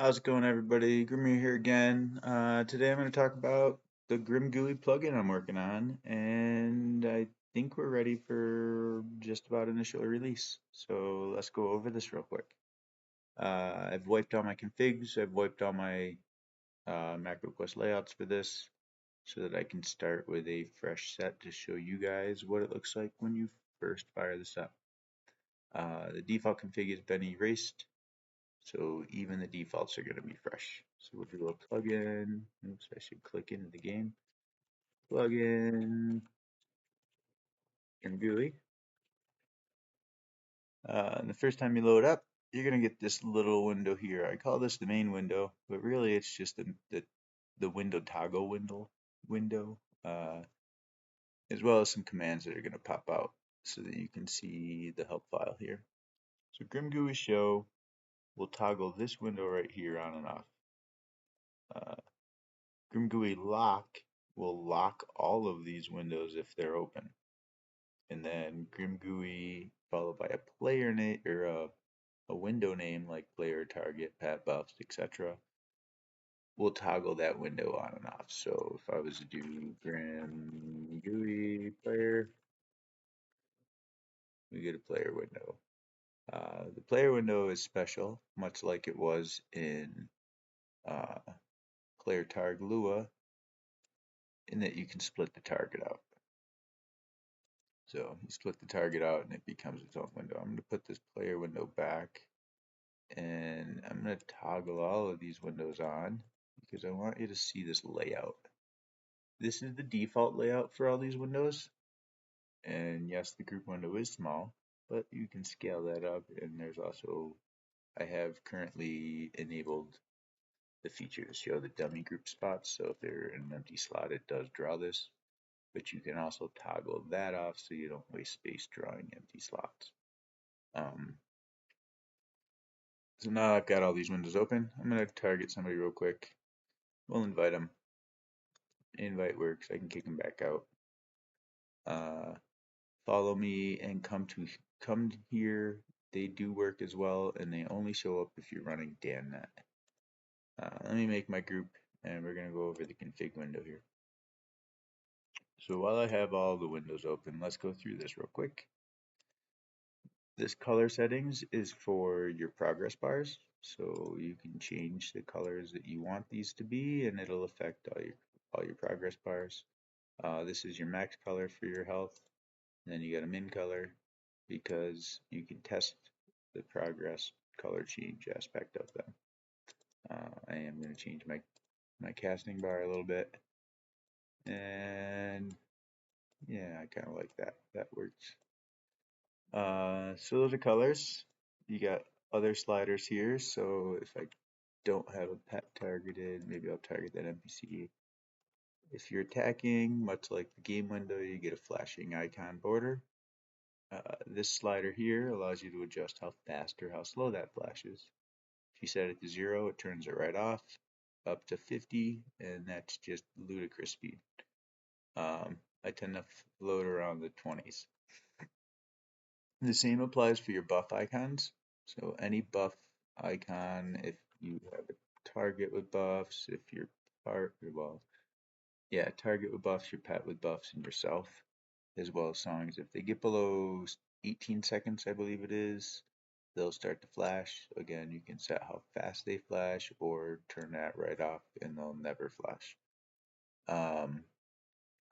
How's it going, everybody? Grimmy here again. Today I'm going to talk about the GrimGui plugin I'm working on, and I think we're ready for just about initial release. So let's go over this real quick. I've wiped all my configs, I've wiped all my macro quest layouts for this so that I can start with a fresh set to show you guys what it looks like when you first fire this up. The default config has been erased, so even the defaults are going to be fresh. So we'll do a plugin. Oops, I should click into the game. Plugin and GUI. And the first time you load up, you're going to get this little window here. I call this the main window, but really it's just the window toggle window, as well as some commands that are going to pop out so that you can see the help file here. So GrimGui show will toggle this window right here on and off. GrimGui lock will lock all of these windows if they're open. And then GrimGui followed by a player name or a window name like player, target, pat buffs, etc. will toggle that window on and off. So if I was to do GrimGui player, we get a player window. The player window is special, much like it was in uh, player target Lua, in that you can split the target out. So you split the target out and it becomes its own window. I'm going to put this player window back and I'm going to toggle all of these windows on because I want you to see this layout. This is the default layout for all these windows. And yes, the group window is small, but you can scale that up. And there's also, I have currently enabled the feature to show the dummy group spots. So if they're in an empty slot, it does draw this. But you can also toggle that off so you don't waste space drawing empty slots. So now I've got all these windows open. I'm going to target somebody real quick. We'll invite them. Invite works. I can kick them back out. Follow me and come here. They do work as well, and they only show up if you're running DanNet. Let me make my group, and we're going to go over the config window here. So while I have all the windows open, let's go through this real quick. This color settings is for your progress bars, so you can change the colors that you want these to be, and it'll affect all your progress bars. This is your max color for your health, and then you got a min color because you can test the progress color change aspect of them. I am going to change my casting bar a little bit, and yeah, I kind of like that. That works. So those are colors. You got other sliders here. So if I don't have a pet targeted, maybe I'll target that NPC. If you're attacking, much like the game window, you get a flashing icon border. This slider here allows you to adjust how fast or how slow that flashes. If you set it to 0, it turns it right off. Up to 50, and that's just ludicrous speed. I tend to float around the 20s. The same applies for your buff icons. So any buff icon, if you have a target with buffs, if you're target with buffs, your pet with buffs, and yourself, as well as songs. If they get below 18 seconds, I believe it is, they'll start to flash. Again, you can set how fast they flash or turn that right off and they'll never flash.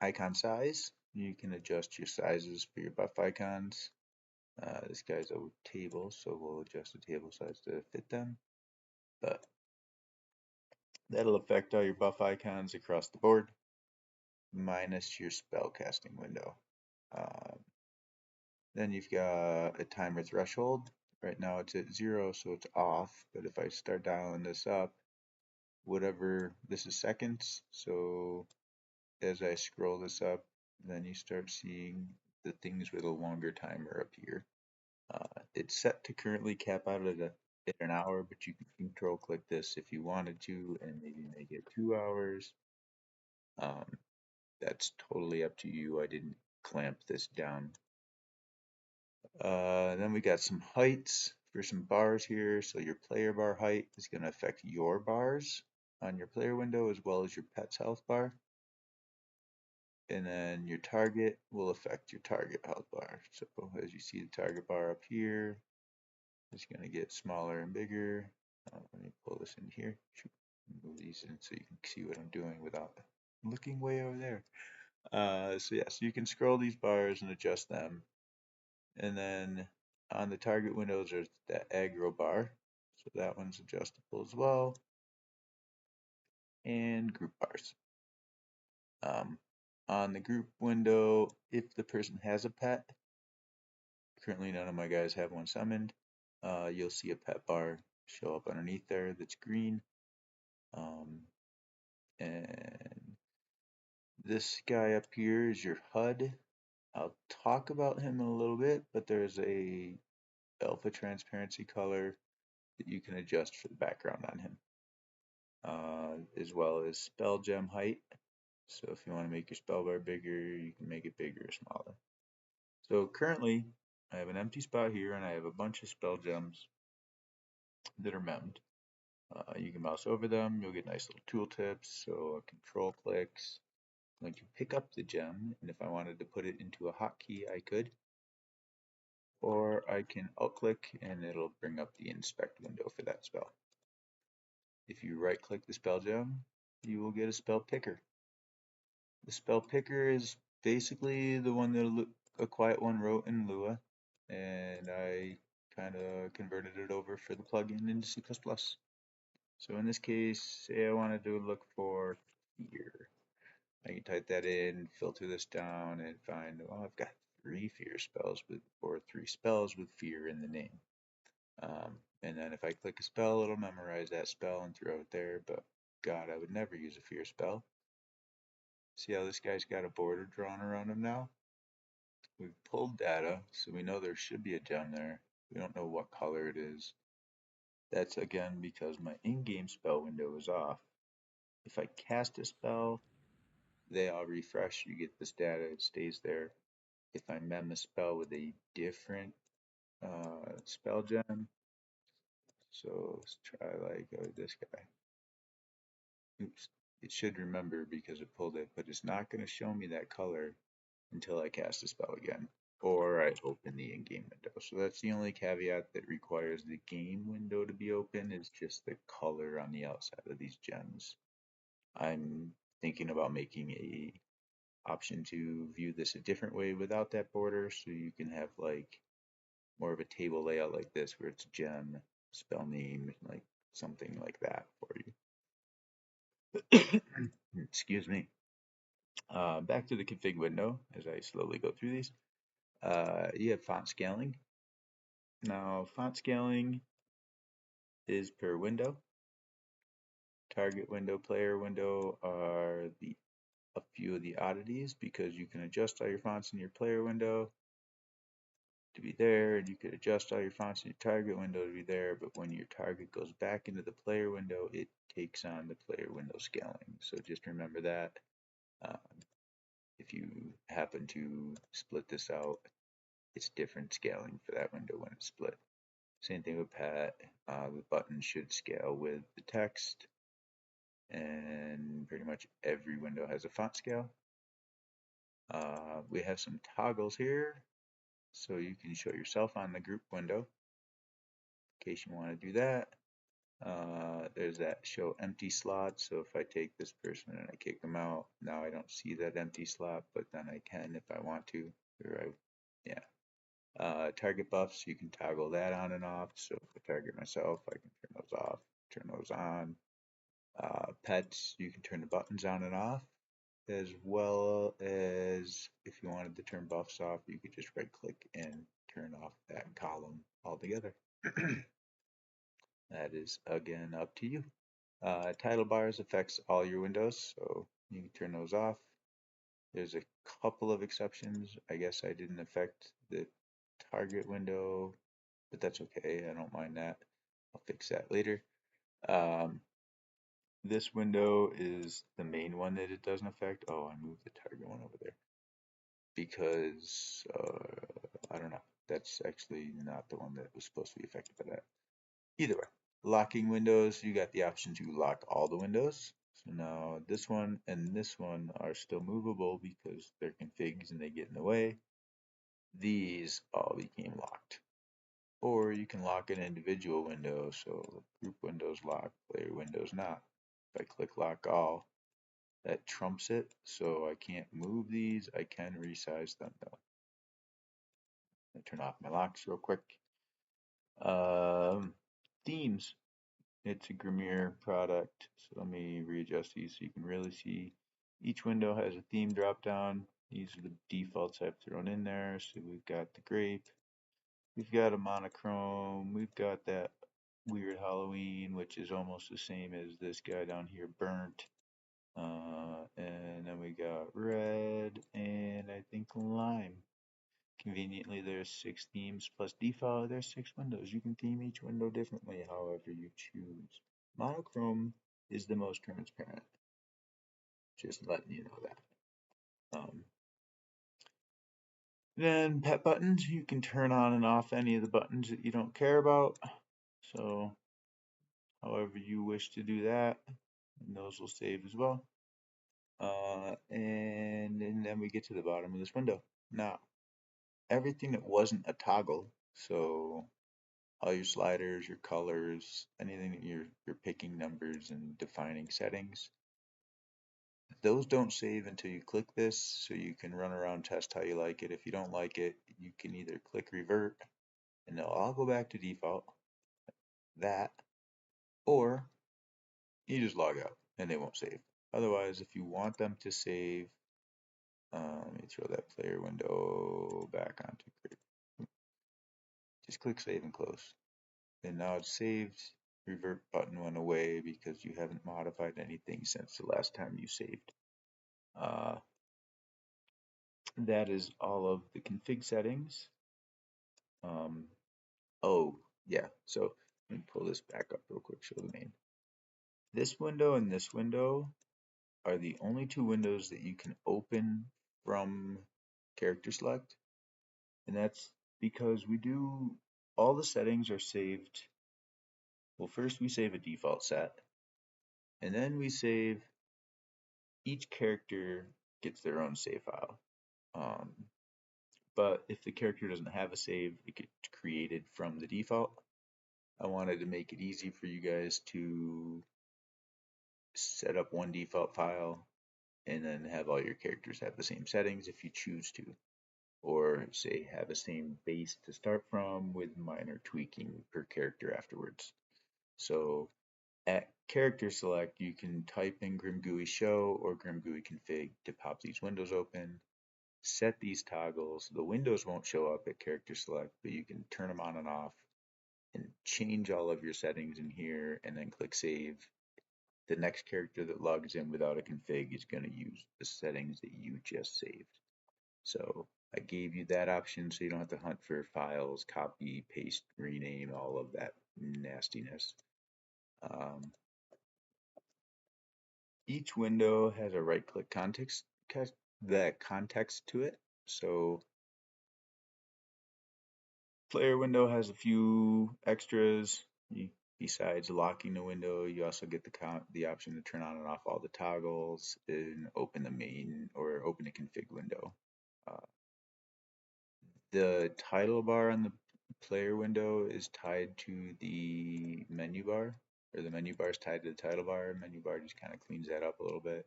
Icon size, you can adjust your sizes for your buff icons. This guy's a table, so we'll adjust the table size to fit them. But that'll affect all your buff icons across the board, minus your spell casting window. Then you've got a timer threshold. Right now it's at 0, so it's off. But if I start dialing this up, whatever, this is seconds. So as I scroll this up, then you start seeing the things with a longer timer appear. It's set to currently cap out at an hour, but you can control click this if you wanted to and maybe make it 2 hours. That's totally up to you. I didn't clamp this down. Then we got some heights for some bars here. So your player bar height is going to affect your bars on your player window as well as your pet's health bar. And then your target will affect your target health bar. So as you see the target bar up here, it's going to get smaller and bigger. Let me pull this in here. Move these in so you can see what I'm doing without looking way over there. So you can scroll these bars and adjust them. And then on the target windows, there's that aggro bar. So that one's adjustable as well. And group bars. On the group window, if the person has a pet, currently none of my guys have one summoned, you'll see a pet bar show up underneath there that's green. And this guy up here is your HUD. I'll talk about him in a little bit, but there's a alpha transparency color that you can adjust for the background on him, as well as spell gem height. So if you want to make your spell bar bigger, you can make it bigger or smaller. So currently, I have an empty spot here, and I have a bunch of spell gems that are memmed. You can mouse over them, you'll get nice little tooltips, so control clicks. I'm going to pick up the gem, and if I wanted to put it into a hotkey, I could. Or I can alt-click, and it'll bring up the inspect window for that spell. If you right-click the spell gem, you will get a spell picker. The spell picker is basically the one that A Quiet One wrote in Lua, and I kind of converted it over for the plugin into C++. So in this case, say I wanted to look for fear. I can type that in, filter this down, and find, well, I've got 3 fear spells or 3 spells with fear in the name. And then if I click a spell, it'll memorize that spell and throw it there, but God, I would never use a fear spell. See how this guy's got a border drawn around him now? We've pulled data, so we know there should be a gem there. We don't know what color it is. That's again because my in-game spell window is off. If I cast a spell, they all refresh, you get this data, it stays there. If I mem a spell with a different spell gem, so let's try like this guy. Oops, it should remember because it pulled it, but it's not going to show me that color until I cast a spell again, or I open the in-game window. So that's the only caveat that requires the game window to be open, is just the color on the outside of these gems. I'm thinking about making a option to view this a different way without that border, so you can have like more of a table layout like this where it's gem, spell name, like something like that for you. Excuse me. Back to the config window as I slowly go through these. You have font scaling. Now, font scaling is per window. Target window, player window are a few of the oddities because you can adjust all your fonts in your player window to be there, and you could adjust all your fonts in your target window to be there, but when your target goes back into the player window, it takes on the player window scaling. So just remember that. If you happen to split this out, it's different scaling for that window when it's split. Same thing with Pat. The button should scale with the text, and pretty much every window has a font scale. We have some toggles here, so you can show yourself on the group window in case you want to do that. There's that show empty slot, so if I take this person and I kick them out, now I don't see that empty slot, but then I can if I want to. Target buffs, you can toggle that on and off, so if I target myself, I can turn those off, turn those on. Pets, you can turn the buttons on and off, as well as if you wanted to turn buffs off, you could just right click and turn off that column altogether. That is again up to you. Title bars affects all your windows, so you can turn those off. There's a couple of exceptions. I guess I didn't affect the target window, but that's okay. I don't mind that. I'll fix that later. This window is the main one that it doesn't affect. Oh, I moved the target one over there because I don't know. that's actually not the one that was supposed to be affected by that. Either way, locking windows, you got the option to lock all the windows. So now this one and this one are still movable because they're configs and they get in the way. These all became locked. Or you can lock an individual window, so group windows lock, player windows not. If I click lock all, that trumps it, so I can't move these. I can resize them though. I turn off my locks real quick. Themes. It's a Grimir product, so let me readjust these so you can really see. Each window has a theme drop down. These are the defaults I've thrown in there. So we've got the grape, we've got a monochrome, we've got that weird Halloween, which is almost the same as this guy down here, burnt. And then we got red and I think lime. Conveniently, there's 6 themes plus default. There's 6 windows. You can theme each window differently, however you choose. Monochrome is the most transparent. Just letting you know that. Then pet buttons, you can turn on and off any of the buttons that you don't care about. So, however you wish to do that, and those will save as well. And then we get to the bottom of this window. Now, everything that wasn't a toggle, so all your sliders, your colors, anything that you're picking numbers and defining settings, those don't save until you click this, so you can run around, test how you like it. If you don't like it, you can either click revert and they'll all go back to default, that, or you just log out and they won't save. Otherwise, if you want them to save, let me throw that player window back onto grid. Just click save and close. And now it's saved. Revert button went away because you haven't modified anything since the last time you saved. That is all of the config settings. Oh, yeah. So let me pull this back up real quick, show the main. This window and this window are the only 2 windows that you can open from character select. And that's because we do, all the settings are saved. Well, first we save a default set, and then we save, each character gets their own save file. But if the character doesn't have a save, it gets created from the default. I wanted to make it easy for you guys to set up one default file and then have all your characters have the same settings if you choose to, or say have the same base to start from with minor tweaking per character afterwards. So at character select, you can type in GrimGui show or GrimGui config to pop these windows open. Set these toggles. The windows won't show up at character select, but you can turn them on and off and change all of your settings in here and then click save. The next character that logs in without a config is going to use the settings that you just saved. So I gave you that option so you don't have to hunt for files, copy, paste, rename, all of that nastiness. Each window has a right-click context to it. So player window has a few extras. Besides locking the window, you also get the option to turn on and off all the toggles and open the main or open a config window. The title bar on the player window is tied to the menu bar, or the menu bar is tied to the title bar. Menu bar just kind of cleans that up a little bit,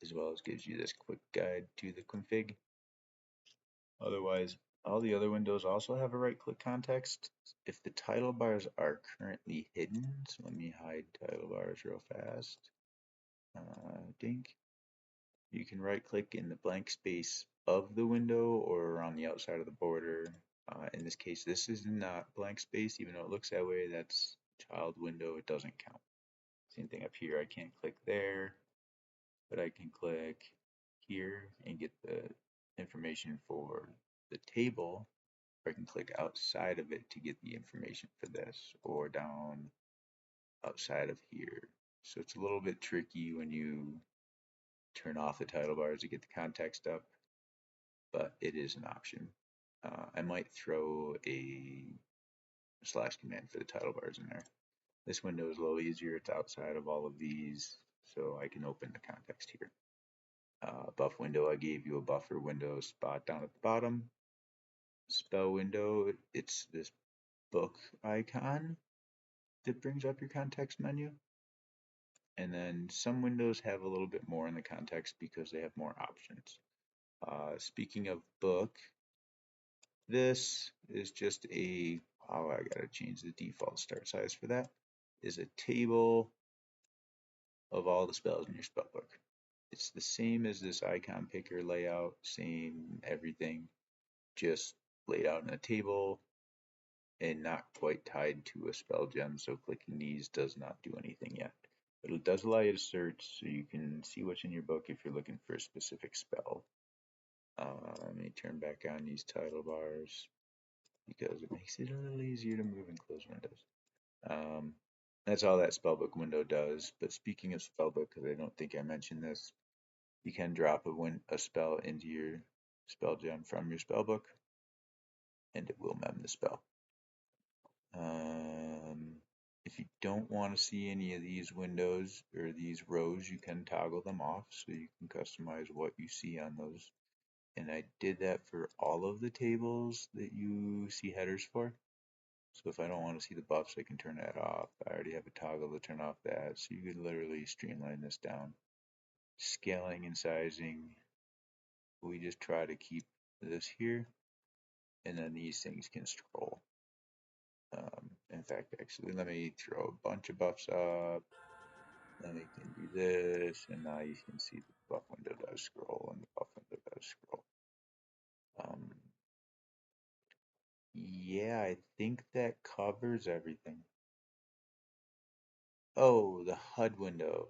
as well as gives you this quick guide to the config. Otherwise, all the other windows also have a right-click context. If the title bars are currently hidden, so let me hide title bars real fast. Dink. You can right-click in the blank space of the window or on the outside of the border. In this case, this is not blank space, even though it looks that way. That's child window, it doesn't count. Same thing up here, I can't click there, but I can click here and get the information for the table, or I can click outside of it to get the information for this, or down outside of here. So it's a little bit tricky when you turn off the title bars to get the context up, but it is an option. I might throw a slash command for the title bars in there. This window is a little easier. It's outside of all of these, so I can open the context here. Buff window, I gave you a buffer window spot down at the bottom. Spell window, it's this book icon that brings up your context menu. And then some windows have a little bit more in the context because they have more options. Speaking of book, this is just a, oh, I gotta change the default start size for that, is a table of all the spells in your spellbook. It's the same as this icon picker layout, same everything, just laid out in a table and not quite tied to a spell gem, so clicking these does not do anything yet. But it does allow you to search so you can see what's in your book if you're looking for a specific spell. Let me turn back on these title bars because it makes it a little easier to move and close windows. That's all that spellbook window does. But speaking of spellbook, because I don't think I mentioned this, you can drop a spell into your spell gem from your spellbook, and it will mem the spell. If you don't want to see any of these windows or these rows, you can toggle them off so you can customize what you see on those. And I did that for all of the tables that you see headers for. So if I don't want to see the buffs, I can turn that off. I already have a toggle to turn off that. So you could literally streamline this down. Scaling and sizing, we just try to keep this here. And then these things can scroll. In fact, actually, let me throw a bunch of buffs up. Then we can do this, and now you can see the buff window does scroll, and the buff window does scroll. Yeah, I think that covers everything. Oh, the HUD window.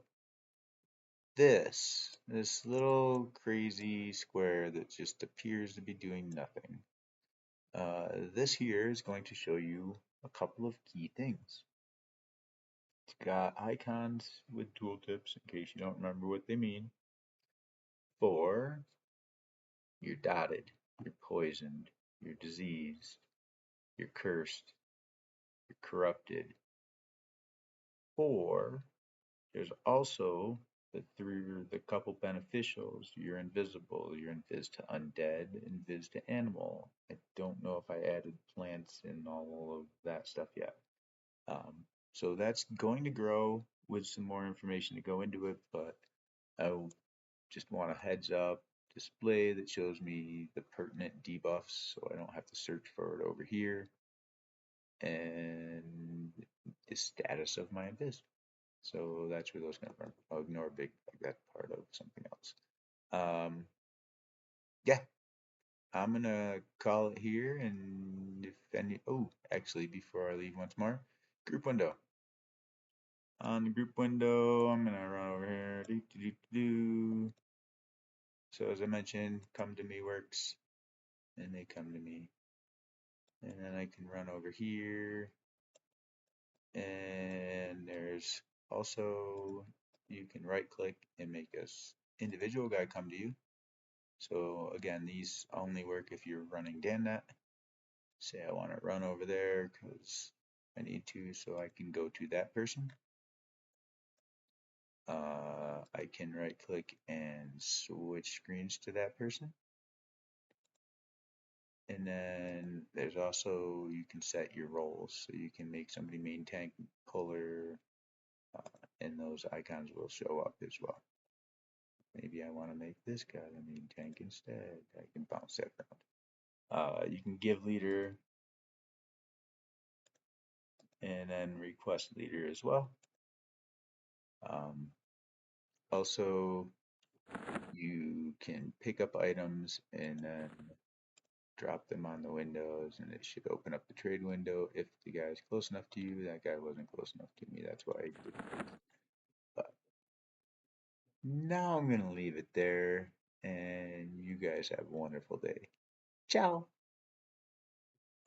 This little crazy square that just appears to be doing nothing. This here is going to show you a couple of key things. It's got icons with tooltips in case you don't remember what they mean. For you're dotted, you're poisoned, you're diseased, you're cursed, you're corrupted. Or there's also the couple beneficials. You're invisible, you're invis to undead, invis to animal. I don't know if I added plants and all of that stuff yet. So that's going to grow with some more information to go into it, but I just want a heads up display that shows me the pertinent debuffs so I don't have to search for it over here, and the status of my invis. So that's where those come from. I'll ignore big, like that part of something else. Yeah, I'm gonna call it here, and if any, oh, actually, before I leave once more, group window. On the group window, I'm gonna run over here. So as I mentioned, come to me works, and they come to me, and then I can run over here, and there's also you can right click and make this individual guy come to you. So again, these only work if you're running DanNet. Say I want to run over there because I need to, so I can go to that person. I can right click and switch screens to that person. And then there's also, you can set your roles. So you can make somebody main tank, puller, and those icons will show up as well. Maybe I want to make this guy the main tank instead. I can bounce that around. You can give leader and then request leader as well. Also, you can pick up items and then drop them on the windows, and it should open up the trade window if the guy's close enough to you. That guy wasn't close enough to me, that's why I didn't. But now I'm going to leave it there, and you guys have a wonderful day. Ciao!